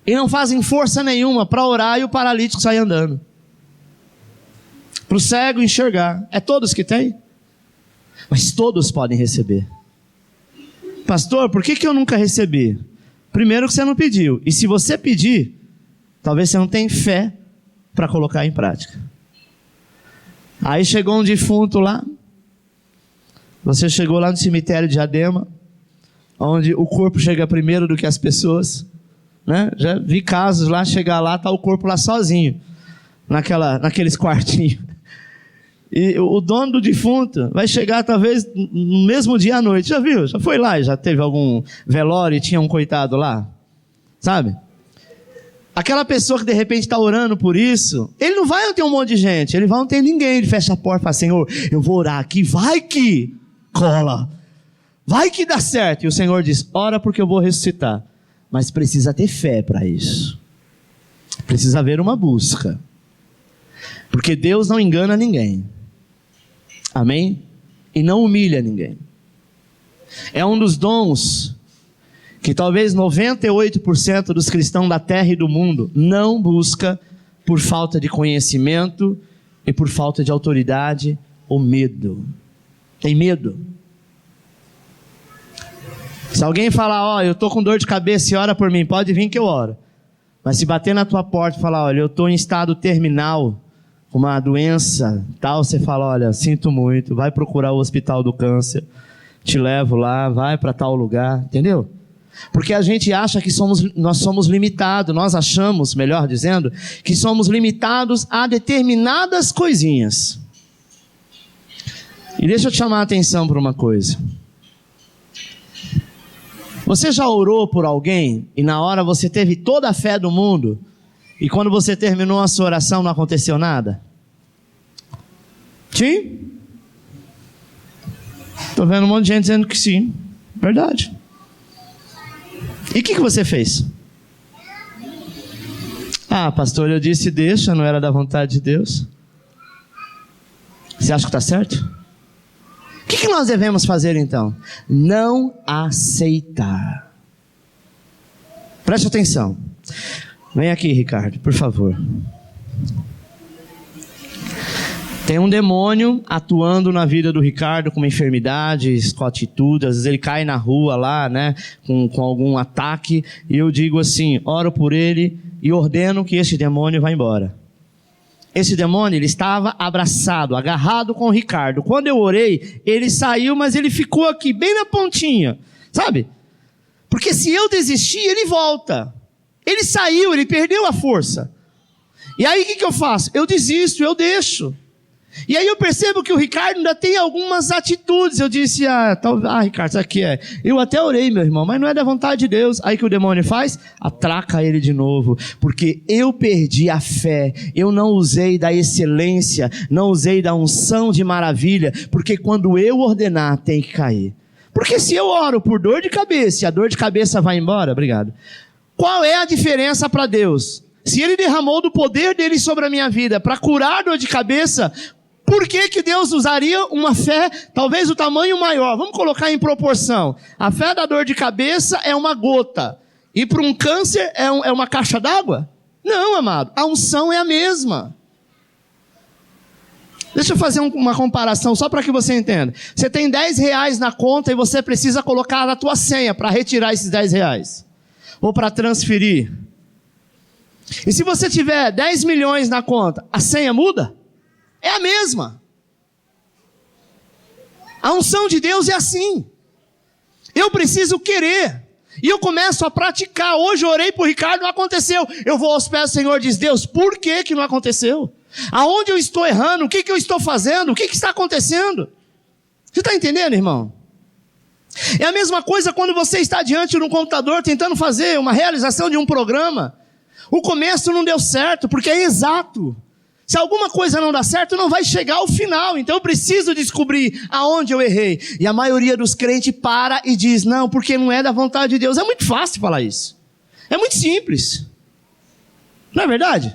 e não fazem força nenhuma para orar e o paralítico sai andando. Para o cego enxergar. É todos que têm? Mas todos podem receber. Pastor, por que eu nunca recebi? Primeiro que você não pediu. E se você pedir, talvez você não tenha fé para colocar em prática. Aí chegou um defunto lá, Você chegou lá no cemitério de Diadema, onde o corpo chega primeiro do que as pessoas, Já vi casos lá, chegar lá, tá o corpo lá sozinho, naqueles quartinhos. E o dono do defunto vai chegar talvez no mesmo dia à noite. Já viu? Já foi lá? Já teve algum velório e tinha um coitado lá? Sabe? Aquela pessoa que de repente está orando por isso, ele não vai ter um monte de gente, ele vai não ter ninguém. Ele fecha a porta e fala: Senhor, eu vou orar aqui, vai que cola, vai que dá certo. E o Senhor diz: ora porque eu vou ressuscitar. Mas precisa ter fé para isso. Precisa haver uma busca. Porque Deus não engana ninguém. Amém? E não humilha ninguém. É um dos dons que talvez 98% dos cristãos da terra e do mundo não busca por falta de conhecimento e por falta de autoridade ou medo. Tem medo. Se alguém falar: eu estou com dor de cabeça e ora por mim, pode vir que eu oro. Mas se bater na tua porta e falar: olha, eu estou em estado terminal, com uma doença tal, você fala: olha, sinto muito, vai procurar o hospital do câncer, te levo lá, vai para tal lugar, entendeu? Porque a gente acha que nós somos limitados, nós achamos, melhor dizendo, que somos limitados a determinadas coisinhas. E deixa eu te chamar a atenção para uma coisa. Você já orou por alguém e na hora você teve toda a fé do mundo e quando você terminou a sua oração não aconteceu nada? Sim? Estou vendo um monte de gente dizendo que sim. Verdade. E o que você fez? Pastor, eu disse deixa, não era da vontade de Deus. Você acha que está certo? O que nós devemos fazer então? Não aceitar. Preste atenção. Vem aqui, Ricardo, por favor. Tem um demônio atuando na vida do Ricardo com uma enfermidade, com atitude. Às vezes ele cai na rua lá, com algum ataque. E eu digo assim: oro por ele e ordeno que esse demônio vá embora. Esse demônio, ele estava abraçado, agarrado com o Ricardo. Quando eu orei, ele saiu, mas ele ficou aqui, bem na pontinha. Sabe? Porque se eu desistir, ele volta. Ele saiu, ele perdeu a força. E aí o que eu faço? Eu desisto, eu deixo. E aí eu percebo que o Ricardo ainda tem algumas atitudes. Eu disse: Ricardo, isso aqui é... Eu até orei, meu irmão, mas não é da vontade de Deus. Aí que o demônio faz? Atraca ele de novo. Porque eu perdi a fé. Eu não usei da excelência, não usei da unção de maravilha. Porque quando eu ordenar, tem que cair. Porque se eu oro por dor de cabeça e a dor de cabeça vai embora, obrigado. Qual é a diferença para Deus? Se Ele derramou do poder dele sobre a minha vida para curar a dor de cabeça, por que Deus usaria uma fé, talvez o tamanho maior? Vamos colocar em proporção. A fé da dor de cabeça é uma gota. E para um câncer é uma caixa d'água? Não, amado. A unção é a mesma. Deixa eu fazer uma comparação só para que você entenda. Você tem R$10 na conta e você precisa colocar a tua senha para retirar esses R$10. Ou para transferir. E se você tiver 10 milhões na conta, a senha muda? É a mesma. A unção de Deus é assim. Eu preciso querer. E eu começo a praticar. Hoje eu orei por Ricardo, não aconteceu. Eu vou aos pés do Senhor e diz: Deus, por que não aconteceu? Aonde eu estou errando? O que eu estou fazendo? O que está acontecendo? Você está entendendo, irmão? É a mesma coisa quando você está diante de um computador tentando fazer uma realização de um programa. O começo não deu certo, porque é exato. Se alguma coisa não dá certo, não vai chegar ao final. Então eu preciso descobrir aonde eu errei. E a maioria dos crentes para e diz: não, porque não é da vontade de Deus. É muito fácil falar isso. É muito simples. Não é verdade?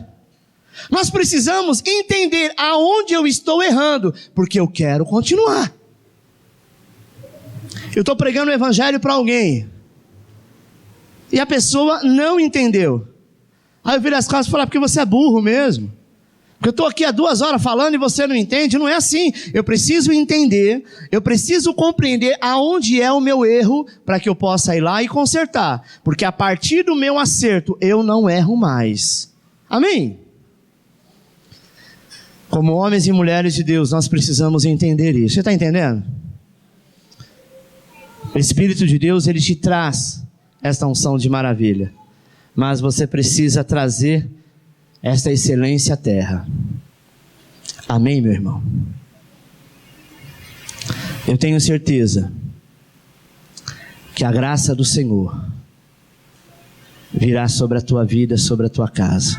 Nós precisamos entender aonde eu estou errando, porque eu quero continuar. Eu estou pregando o evangelho para alguém e a pessoa não entendeu. Aí eu viro as costas e falo: porque você é burro mesmo. Porque eu estou aqui há 2 horas falando e você não entende. Não é assim. Eu preciso entender, eu preciso compreender aonde é o meu erro para que eu possa ir lá e consertar. Porque a partir do meu acerto, eu não erro mais. Amém? Como homens e mulheres de Deus, nós precisamos entender isso. Você está entendendo? O Espírito de Deus, ele te traz esta unção de maravilha. Mas você precisa trazer esta excelência à terra. Amém, meu irmão? Eu tenho certeza que a graça do Senhor virá sobre a tua vida, sobre a tua casa.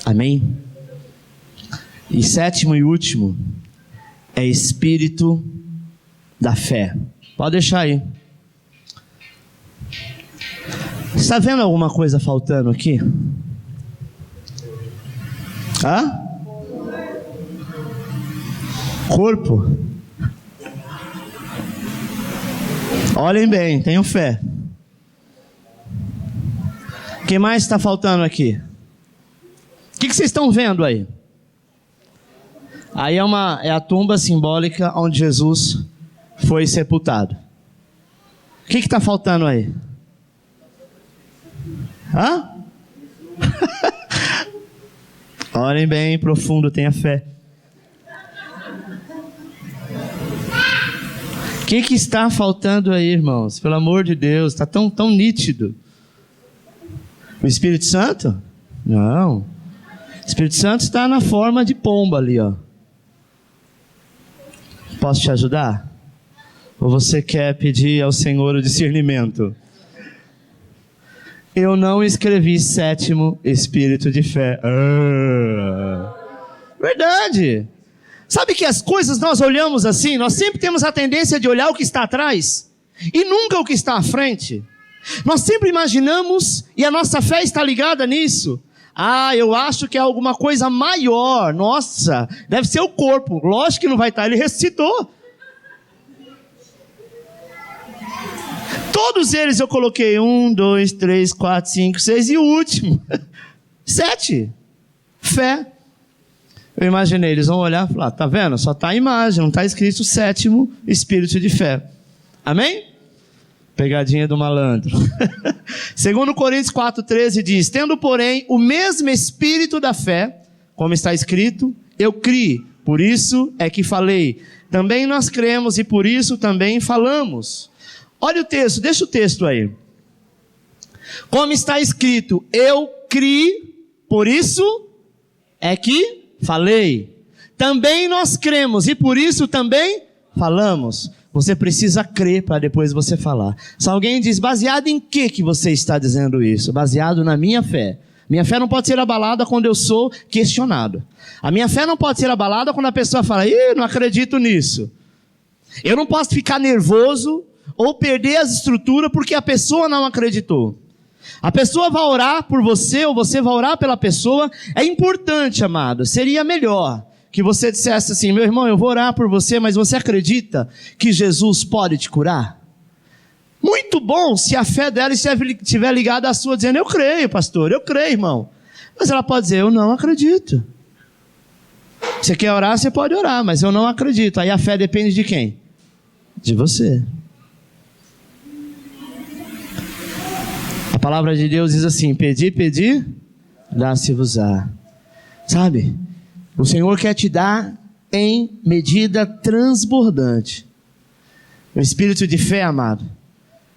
Amém? E sétimo e último é espírito da fé. Pode deixar aí. Está vendo alguma coisa faltando aqui? Hã? Corpo. Olhem bem, tenham fé. O que mais está faltando aqui? O que vocês estão vendo aí? Aí é a tumba simbólica onde Jesus foi sepultado. O que está faltando aí? Hã? Olhem bem profundo, tenha fé. O que está faltando aí, irmãos? Pelo amor de Deus, está tão nítido. O Espírito Santo? Não. O Espírito Santo está na forma de pomba ali, ó. Posso te ajudar? Ou você quer pedir ao Senhor o discernimento? Eu não escrevi sétimo espírito de fé. Verdade. Sabe que as coisas nós olhamos assim, nós sempre temos a tendência de olhar o que está atrás e nunca o que está à frente. Nós sempre imaginamos, e a nossa fé está ligada nisso. Eu acho que é alguma coisa maior. Nossa, deve ser o corpo. Lógico que não vai estar, ele ressuscitou. Todos eles eu coloquei 1, 2, 3, 4, 5, 6 e o último 7. Fé. Eu imaginei, eles vão olhar e falar, tá vendo? Só está a imagem, não está escrito o sétimo espírito de fé. Amém? Pegadinha do malandro. 2 Coríntios 4,13 diz, tendo porém o mesmo espírito da fé, como está escrito, eu criei, por isso é que falei. Também nós cremos e por isso também falamos. Olha o texto, deixa o texto aí. Como está escrito, eu criei, por isso é que falei. Também nós cremos e por isso também falamos. Você precisa crer para depois você falar. Se alguém diz, baseado em que você está dizendo isso? Baseado na minha fé. Minha fé não pode ser abalada quando eu sou questionado. A minha fé não pode ser abalada quando a pessoa fala, não acredito nisso. Eu não posso ficar nervoso ou perder as estruturas porque a pessoa não acreditou. A pessoa vai orar por você ou você vai orar pela pessoa. É importante, amado, seria melhor que você dissesse assim, meu irmão, eu vou orar por você, mas você acredita que Jesus pode te curar? Muito bom se a fé dela estiver ligada à sua, dizendo, eu creio, pastor, eu creio, irmão. Mas ela pode dizer, eu não acredito. Você quer orar, você pode orar, mas eu não acredito. Aí a fé depende de quem? De você. A palavra de Deus diz assim, pedi, dá-se-vos-á. Sabe? O Senhor quer te dar em medida transbordante. O espírito de fé, amado,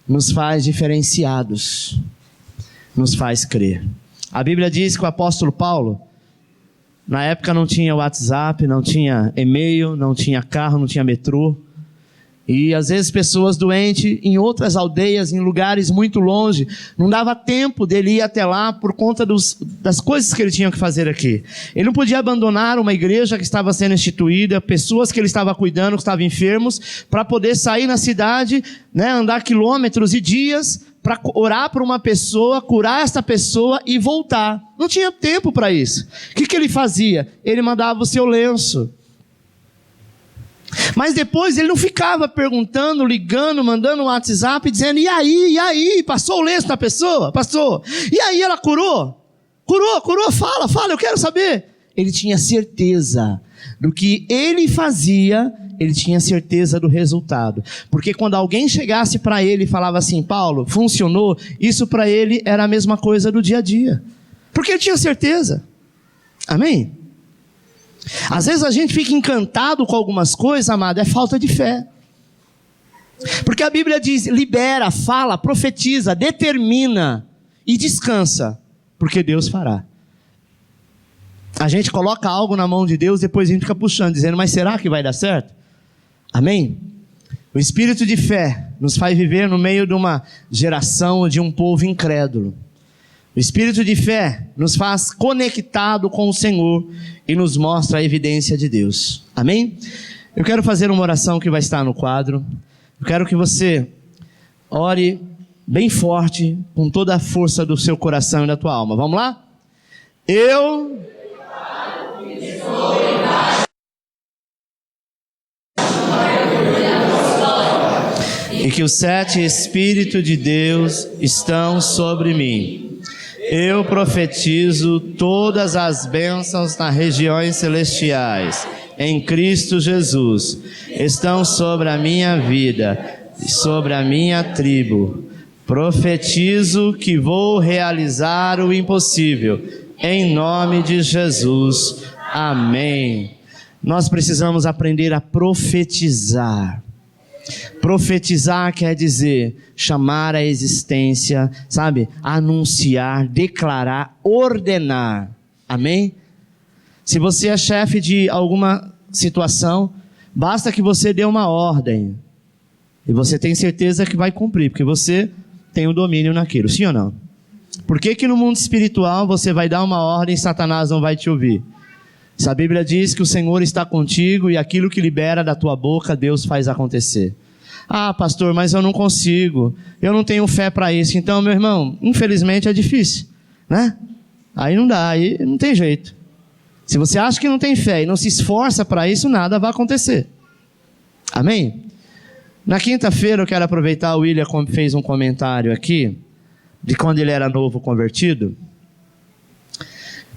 nos faz diferenciados, nos faz crer. A Bíblia diz que o apóstolo Paulo, na época não tinha WhatsApp, não tinha e-mail, não tinha carro, não tinha metrô. E às vezes pessoas doentes em outras aldeias, em lugares muito longe, não dava tempo dele ir até lá por conta das coisas que ele tinha que fazer aqui. Ele não podia abandonar uma igreja que estava sendo instituída, pessoas que ele estava cuidando, que estavam enfermos, para poder sair na cidade, andar quilômetros e dias, para orar por uma pessoa, curar essa pessoa e voltar. Não tinha tempo para isso. O que ele fazia? Ele mandava o seu lenço. Mas depois ele não ficava perguntando, ligando, mandando um WhatsApp, dizendo, e aí, passou o lenço na pessoa? Passou. E aí, ela curou? Curou, fala, eu quero saber. Ele tinha certeza do que ele fazia, ele tinha certeza do resultado. Porque quando alguém chegasse para ele e falava assim, Paulo, funcionou, isso para ele era a mesma coisa do dia a dia. Porque ele tinha certeza. Amém? Às vezes a gente fica encantado com algumas coisas, amado, é falta de fé. Porque a Bíblia diz, libera, fala, profetiza, determina e descansa, porque Deus fará. A gente coloca algo na mão de Deus, depois a gente fica puxando, dizendo, mas será que vai dar certo? Amém? O espírito de fé nos faz viver no meio de uma geração, de um povo incrédulo. O espírito de fé nos faz conectado com o Senhor e nos mostra a evidência de Deus. Amém? Eu quero fazer uma oração que vai estar no quadro. Eu quero que você ore bem forte, com toda a força do seu coração e da tua alma. Vamos lá? E que os 7 Espíritos de Deus estão sobre mim. Eu profetizo todas as bênçãos nas regiões celestiais, em Cristo Jesus, estão sobre a minha vida e sobre a minha tribo. Profetizo que vou realizar o impossível, em nome de Jesus. Amém. Nós precisamos aprender a profetizar. Profetizar quer dizer chamar à existência, sabe? Anunciar, declarar, ordenar. Amém? Se você é chefe de alguma situação, basta que você dê uma ordem. E você tem certeza que vai cumprir, porque você tem o domínio naquilo, sim ou não? Por que no mundo espiritual você vai dar uma ordem e Satanás não vai te ouvir? Se a Bíblia diz que o Senhor está contigo e aquilo que libera da tua boca, Deus faz acontecer. Ah, pastor, mas eu não consigo, eu não tenho fé para isso. Então, meu irmão, infelizmente é difícil, né? Aí não dá, aí não tem jeito. Se você acha que não tem fé e não se esforça para isso, nada vai acontecer. Amém? Na quinta-feira eu quero aproveitar, o William fez um comentário aqui, de quando ele era novo convertido,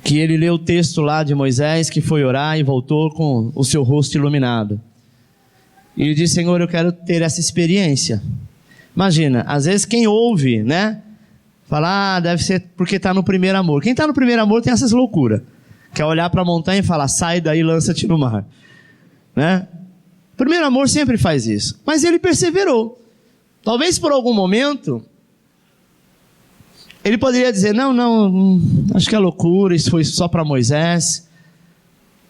que ele leu o texto lá de Moisés, que foi orar e voltou com o seu rosto iluminado. E ele disse, Senhor, eu quero ter essa experiência. Imagina, às vezes quem ouve, né, fala, deve ser porque está no primeiro amor. Quem está no primeiro amor tem essas loucuras. Quer olhar para a montanha e falar, sai daí, lança-te no mar. Né? Primeiro amor sempre faz isso. Mas ele perseverou. Talvez por algum momento ele poderia dizer, não, acho que é loucura, isso foi só para Moisés.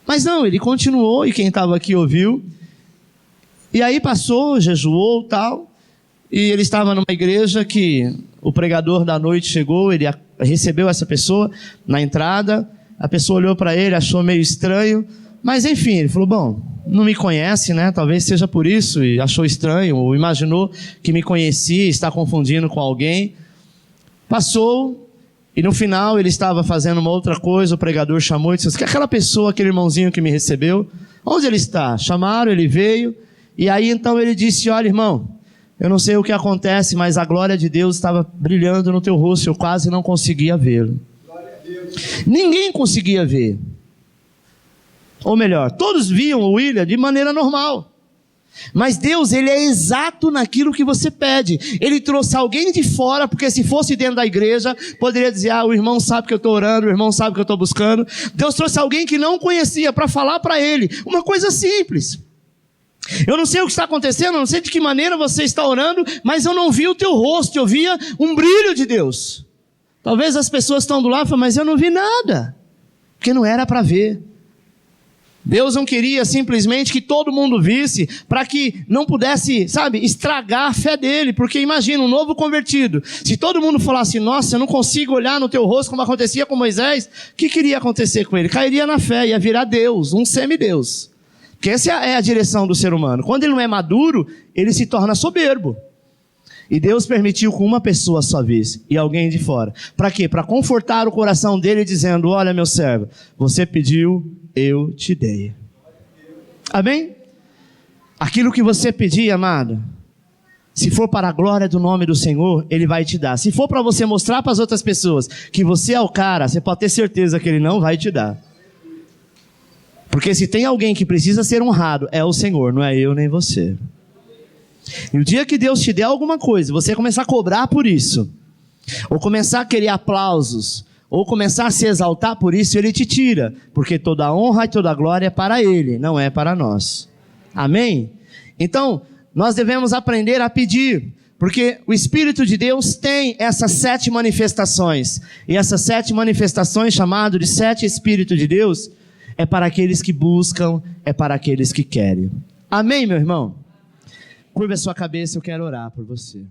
Mas não, ele continuou, e quem estava aqui ouviu. E aí passou, jejuou, tal, e ele estava numa igreja que o pregador da noite chegou, ele recebeu essa pessoa na entrada, a pessoa olhou para ele, achou meio estranho, mas enfim, ele falou, bom, não me conhece, né, talvez seja por isso, e achou estranho, ou imaginou que me conhecia, está confundindo com alguém. Passou, e no final ele estava fazendo uma outra coisa, o pregador chamou e disse, que aquela pessoa, aquele irmãozinho que me recebeu, onde ele está? Chamaram, ele veio, e aí então ele disse, olha irmão, eu não sei o que acontece, mas a glória de Deus estava brilhando no teu rosto, eu quase não conseguia vê-lo. Ninguém conseguia ver. Ou melhor, todos viam o William de maneira normal. Mas Deus, Ele é exato naquilo que você pede. Ele trouxe alguém de fora, porque se fosse dentro da igreja, poderia dizer, o irmão sabe que eu estou orando, o irmão sabe que eu estou buscando. Deus trouxe alguém que não conhecia, para falar para ele, uma coisa simples. Eu não sei o que está acontecendo, eu não sei de que maneira você está orando, mas eu não vi o teu rosto, eu via um brilho de Deus. Talvez as pessoas estão do lado e falam, mas eu não vi nada, porque não era para ver. Deus não queria simplesmente que todo mundo visse, para que não pudesse, estragar a fé dele, porque imagina, um novo convertido, se todo mundo falasse, nossa, eu não consigo olhar no teu rosto como acontecia com Moisés, o que iria acontecer com ele? Cairia na fé, ia virar Deus, um semideus, porque essa é a direção do ser humano. Quando ele não é maduro, ele se torna soberbo, e Deus permitiu que uma pessoa só visse, e alguém de fora, para quê? Para confortar o coração dele, dizendo, olha meu servo, você pediu, eu te dei. Amém? Aquilo que você pedir, amado, se for para a glória do nome do Senhor, Ele vai te dar. Se for para você mostrar para as outras pessoas que você é o cara, você pode ter certeza que Ele não vai te dar. Porque se tem alguém que precisa ser honrado, é o Senhor, não é eu nem você. E o dia que Deus te der alguma coisa, você começar a cobrar por isso, ou começar a querer aplausos, ou começar a se exaltar por isso, Ele te tira, porque toda a honra e toda a glória é para Ele, não é para nós. Amém? Então, nós devemos aprender a pedir, porque o Espírito de Deus tem essas 7 manifestações, e essas 7 manifestações, chamado de 7 Espíritos de Deus, é para aqueles que buscam, é para aqueles que querem. Amém, meu irmão? Curva a sua cabeça, eu quero orar por você.